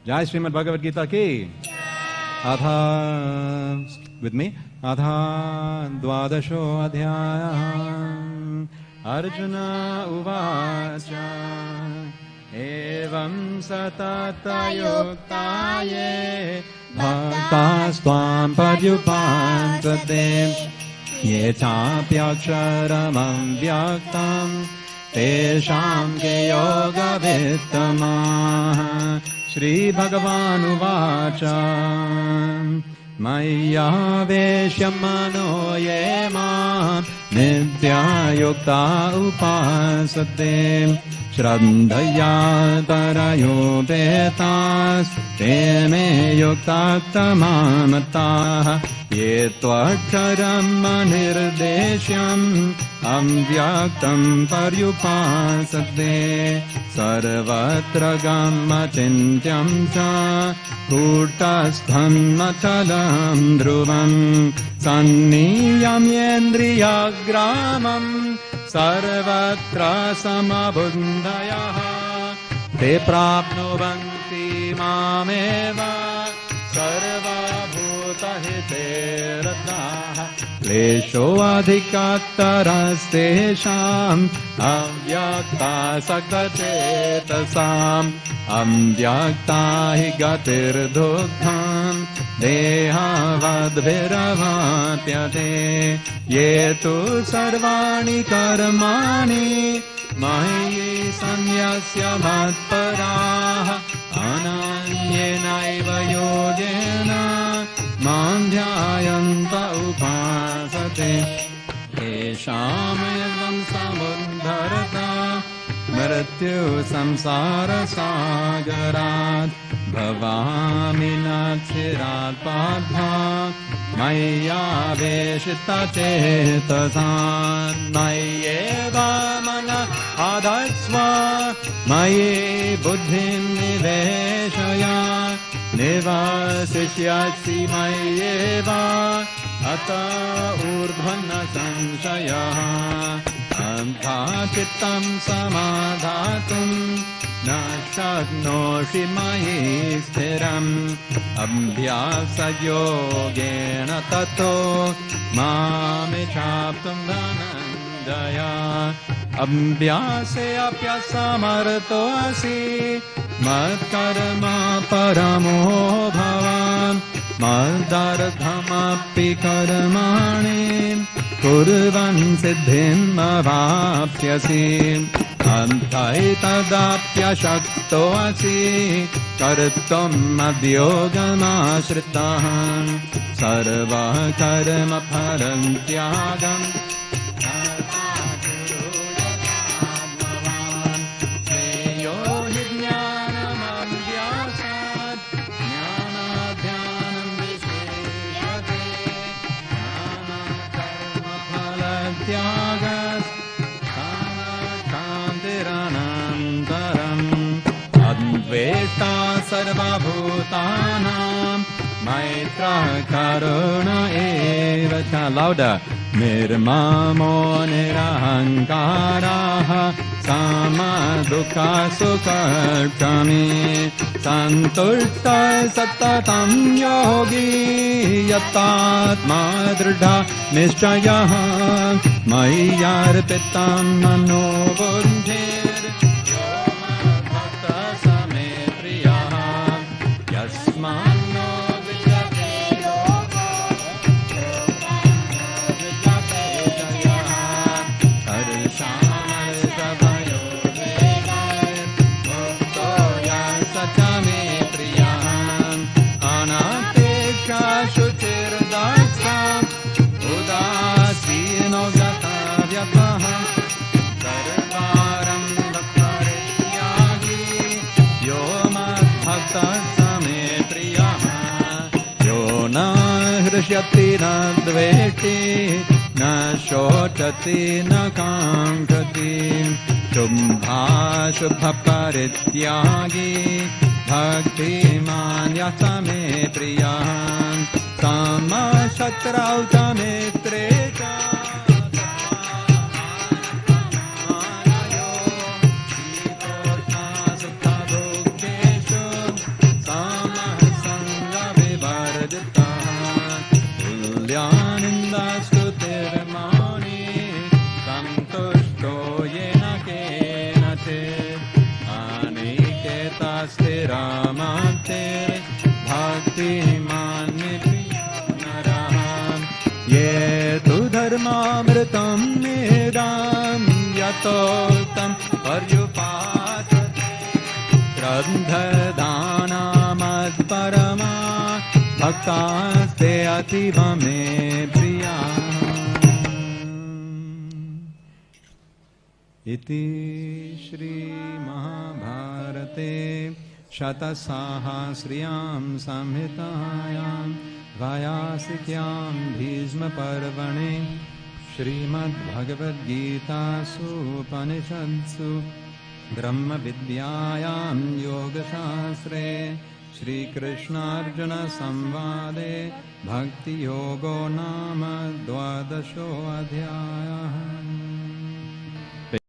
Jai Srimad Bhagavad Gita ki. Atha, with me. Atha dvadasho adhyaya Arjuna uvacha evam satata yuktaye bhaktastvam padyupantate yetapyaksharamam vyaktam tesham ke yoga vittamah. Shri Bhagavan uvacha Maya veshyamano ye mam nitya yukta upasate Shraddhaya tarayo betas teme yukta tamamata ye tvaksharam manirdeshyam amvyaktam paryupasate sarvatra gamma chintyam cha kurtastham machalam dhruvam sanniyam yendriyagramam sarvatra samabundayah te prapnuvanti mameva sarvabhutahite ratah lesho adhikatarastesham avyakta saktachetasam amvyakta hi gatirduktham dehavadbhiravapyate yetu sarvani karmani mahi sanyasya matparah ananyenaiva yogena mandhyayanta upasate eshamevam samudharata mrityu samsara sagarat bhavami nakshirat padha maya veshita chetasan mayeva mana adatsva maye buddhim niveshaya nivasishyasi mayeva ata urdhvana sanshayah anta chittam samadhatum na shaknoshi mayi sthiram abhyasa yogena tato mamichaptum dhananjaya abhyase apyasamarto asi madkarma paramo bhavan madardhamapi karmani kurvan siddhim avapyasi antaitadapyashakto asi kartum adyogamashritahan sarva karma parantyagam Adveta sarva bhutanam maitra karuna eva cha. Louder. Nirmamo nirahankaraha sama dukha sukha kami santurta satatam yogi yatatma dridha nishchayaha mayyarpitam manobuddhir Hrishyati na dveti na shochati na kankati shubha shubha parityagi bhakti manyasa me priyan sama shatrauta metrecha यतोक्तं पर्युपासते श्रद्धदानामत्परमा भक्तास्ते अतीव मे प्रिया इति श्री महाभारते शतसाहस्र्यां संहितायां वायासिक्यां भीष्मपर्वणे श्रीमद्भगवद्गीतासु उपनिषत्सु ब्रह्मविद्यायां योगशास्त्रे श्रीकृष्णार्जुनसंवादे भक्तियोगो नाम 12 अध्यायः।